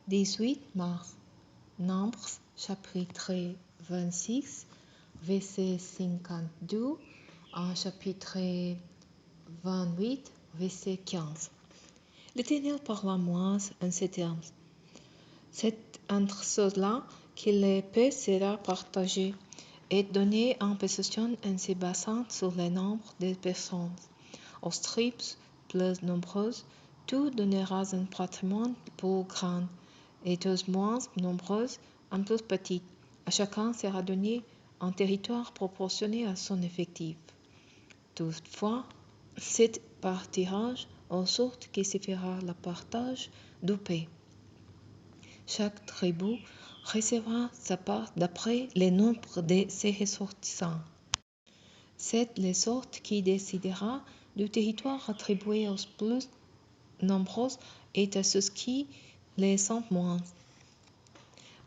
18 mars. Nombres, chapitre 26, verset 52, en chapitre 28, verset 15. L'Éternel parla à Moïse en ces termes. C'est entre ceux-là que la paix sera partagée et donnée en possession en se basant sur le nombre des personnes. Aux tribus plus nombreuses, tu donneras un patrimoine plus grand, et aux moins nombreuses, un plus petit. À chacun sera donné un territoire proportionné à son effectif. Toutefois, c'est par tirage en sorte que se fera le partage du pays. Chaque tribu recevra sa part d'après le nombre de ses ressortissants. C'est la sorte qui décidera du territoire attribué aux plus nombreux et à ceux qui les sont moins.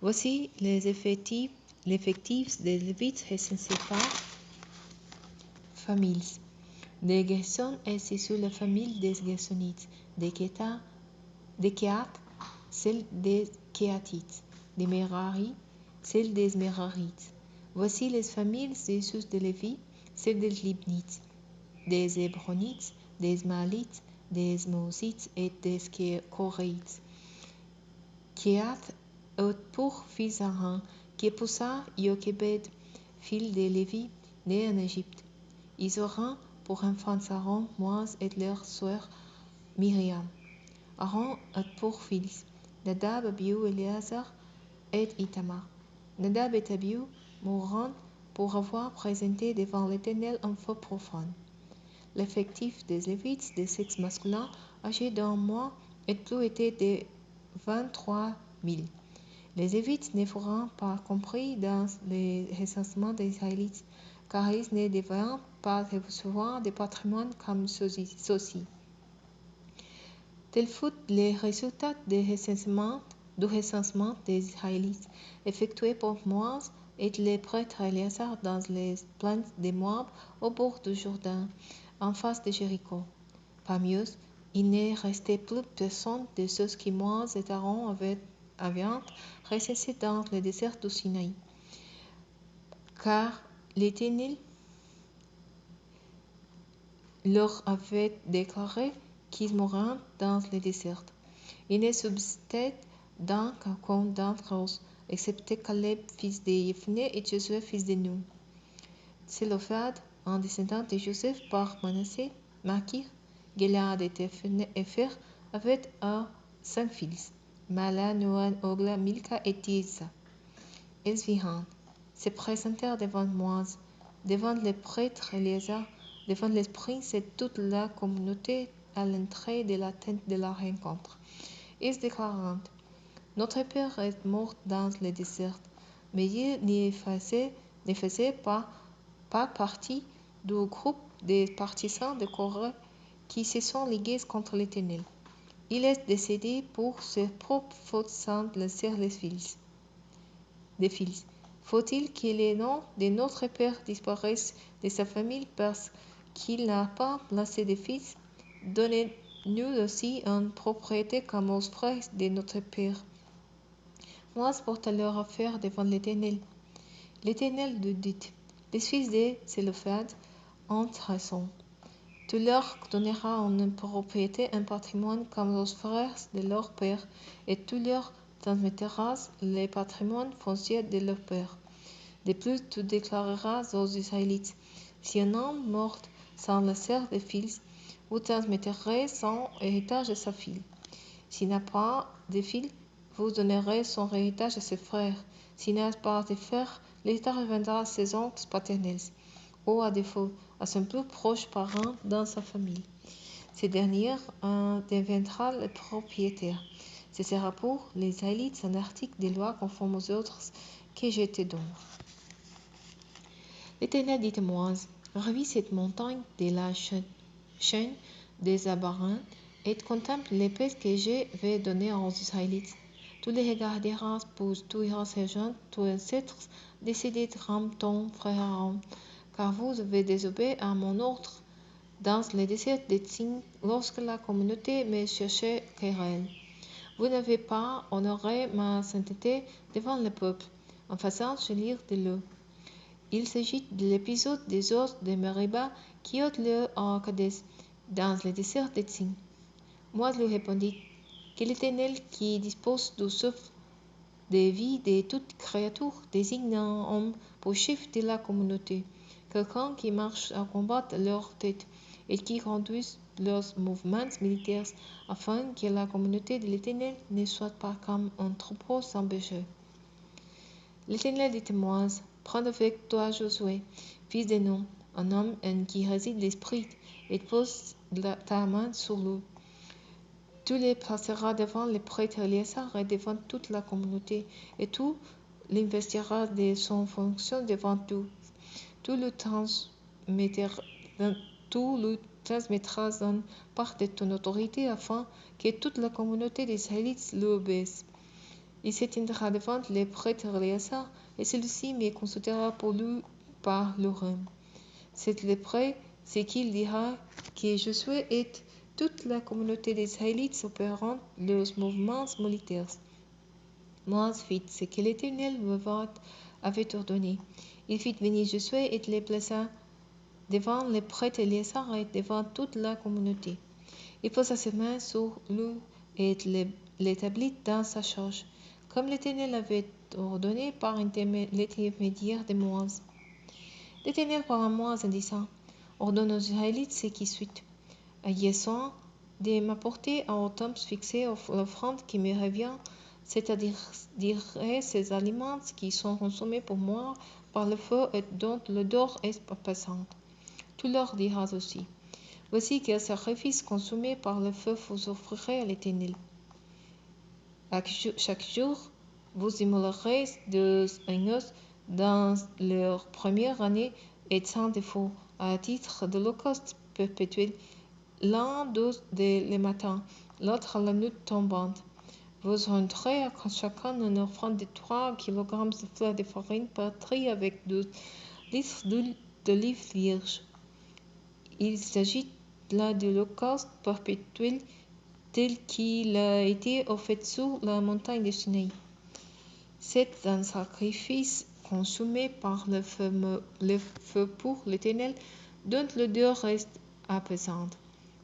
Voici les effectifs des Lévites recensés par familles. Des Gershon est issu la famille des Gershonites, des Kehat, celle des Kehathites, des Merari, celle des Merarites. Voici les familles issues de Lévi, celle des Libnites, des Hébronites, des Ismaélites, des Mosites et des Koraïtes. Kehat eut pour fils Aaron, qui épousa Jochebed, fille de Lévi, né en Égypte. Ils auront pour enfants Aaron, Moïse et leur sœur Myriam. Aaron eut pour fils Nadab, Abihu, Éléazar et Ithamar. Nadab et Abihu mourront pour avoir présenté devant l'Éternel un feu profane. L'effectif des Lévites des sexes masculins âgés d'un mois et plus était de 23 000. Les Lévites ne feront pas compris dans le recensement des Israélites, car ils ne devaient pas recevoir de patrimoine comme ceux-ci. Tel fut le résultat du recensement des Israélites, effectué par Moïse et le prêtre Éléazar dans les plaines de Moab au bord du Jourdain, en face de Jéricho. Parmi eux, il ne restait plus personne de ceux que Moïse et Aaron avaient recensés dans le désert du Sinaï, car l'Éternel leur avait déclaré qu'ils mourraient dans le désert. Il ne subsistait donc qu'aucun d'entre eux, excepté Caleb, fils de Jephné, et Josué, fils de Nun. Tselophad, un descendant de Joseph par Manassé, Makir, Gilead et Epher, avait 5 fils, Mala, Noan, Ogla, Milka et Tirsa. Ils virent, se présentèrent devant Moïse, devant le prêtre Éléazar, devant les princes et toute la communauté à l'entrée de la tente de la rencontre. Ils déclarèrent, notre père est mort dans le désert, mais il ne faisait pas partie du groupe des partisans de Corée qui se sont ligués contre l'Éternel. Il est décédé pour ses propres fautes sans laisser des fils. Faut-il que le nom de notre père disparaisse de sa famille parce qu'il n'a pas placé de fils? Donnez-nous aussi une propriété comme aux frères de notre père. Moïse porta leur affaire devant l'Éternel. L'Éternel lui dit, les fils de Tselophad ont raison. Tu leur donneras une propriété, un patrimoine comme aux frères de leur père, et tu leur transmettras le patrimoine foncier de leur père. De plus, tu déclareras aux Israélites, si un homme meurt sans laisser de fils, vous transmettrez son héritage à sa fille. S'il n'a pas de fils, vous donnerez son héritage à ses frères. S'il n'a pas de frères, l'héritage reviendra à ses oncles paternels, ou à défaut, à son plus proche parent dans sa famille. Ce dernier en deviendra le propriétaire. Ce sera pour les Israélites un article de loi conforme aux autres que je te donne. L'Éternel dit à Moïse, revis cette montagne de la chaîne des Abarins et contemple les pays que je vais donner aux Israélites. Tu les regarderas, pour tu iras rejoindre tes ancêtres décédés comme ton frère Aaron, car vous avez désobéi à mon ordre dans le désert de Tsin lorsque la communauté me cherchait querelle. Vous n'avez pas honoré ma sainteté devant le peuple, en faisant jaillir de l'eau. Il s'agit de l'épisode des os de Meriba qui ôtent l'eau à Kadès, dans le désert de Tsin. Moi lui répondis que l'Éternel qui dispose du souffle de vie de toute créature désigne un homme pour chef de la communauté, quelqu'un qui marche à combattre leur tête et qui conduise leurs mouvements militaires afin que la communauté de l'Éternel ne soit pas comme un troupeau sans berger. L'Éternel dit à Moïse, prends avec toi Josué, fils de Nun, un homme en qui réside l'Esprit, et pose ta main sur lui. Tu les placeras devant le prêtre Éléazar et devant toute la communauté, et tu l'investiras de son fonction devant tous. Tu lui transmettras une part de ton autorité afin que toute la communauté des Israélites lui obéisse. Il se tiendra devant le prêtre Éléazar, et celui-ci me consultera pour lui par l'Urim. C'est lépreux, c'est qu'il dira que Josué et toute la communauté des Israélites opérant leurs mouvements militaires. Moïse fit ce que l'Éternel avait ordonné. Il fit venir Josué et les plaça devant le prêtre Éléazar et devant toute la communauté. Il posa ses mains sur lui et l'établit dans sa charge, comme l'Éternel avait ordonné par l'intermédiaire de Moïse. L'Éternel parla à Moïse en disant, ordonne aux Israélites ce qui suit. Ayez soin de m'apporter à un temple fixé l'offrande qui me revient, c'est-à-dire ces aliments qui sont consommés pour moi par le feu et dont l'odeur est pesante. Tu leur diras aussi, voici quel sacrifice consumé par le feu vous offrirez à l'Éternel. Chaque jour, vous immolerez 2 agneaux dans leur première année et sans défaut, à titre d'holocauste perpétuel, l'un le matin, l'autre la nuit tombante. Vous rendrez à chacun une offrande de 3 kg de fleur de farine pétrie avec 12 litres d'huile d'olive vierge. Il s'agit là de l'holocauste perpétuel tel qu'il a été offert sur la montagne de Sinaï. C'est un sacrifice consumé par le feu pour l'Éternel, dont l'odeur reste apaisante.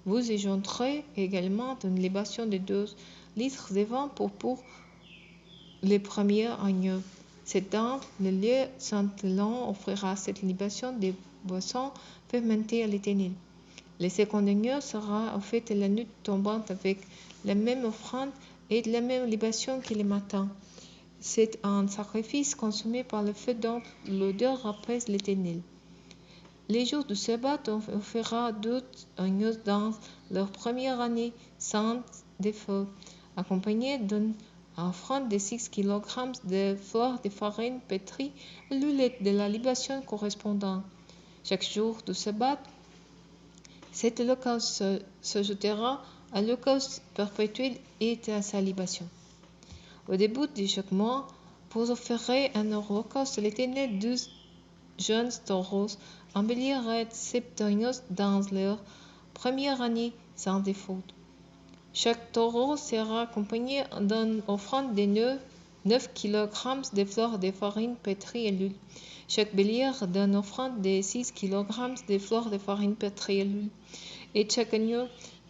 Vous ajouterez également une libation de 12 litres de vin pour les premiers agneaux. C'est dans le lieu saint l'on offrira cette libation de boissons fermentées à l'Éternel. Le second agneau sera offert la nuit tombante avec la même offrande et la même libation que le matin. C'est un sacrifice consumé par le feu dont l'odeur apaise l'Éternel. Les jours du sabbat, on fera 12 agneaux dans leur première année sans défaut, accompagnés d'une offrande de 6 kg de fleur de farine pétrie et l'huile de la libation correspondante. Chaque jour du sabbat, cet holocauste s'ajoutera à l'holocauste perpétuel et à sa libation. Au début de chaque mois, vous offrirez un holocauste à l'Éternel 12 jeunes taureaux, un bélier et 7 agneaux dans leur première année sans défaut. Chaque taureau sera accompagné d'une offrande de 9 kg de fleur de farine pétrie et l'huile. Chaque bélier d'une offrande de 6 kg de fleur de farine pétrie et l'huile. Et chaque agneau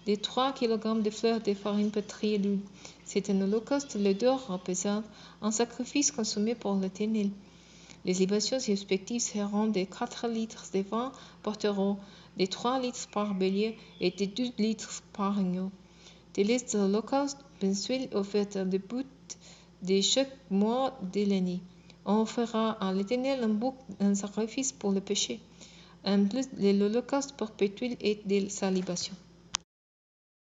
de 3 kg de fleur de farine pétrie et l'huile. C'est un holocauste l'odeur apaisante, un sacrifice consumé pour l'Éternel. Les libations respectives seront de 4 litres de vin par taureau, de 3 litres par bélier et de 2 litres par agneau. Tel est l'holocauste mensuel offert au début de chaque mois de l'année. On offrira à l'Éternel un sacrifice pour le péché, en plus de l'holocauste perpétuel et de sa libation.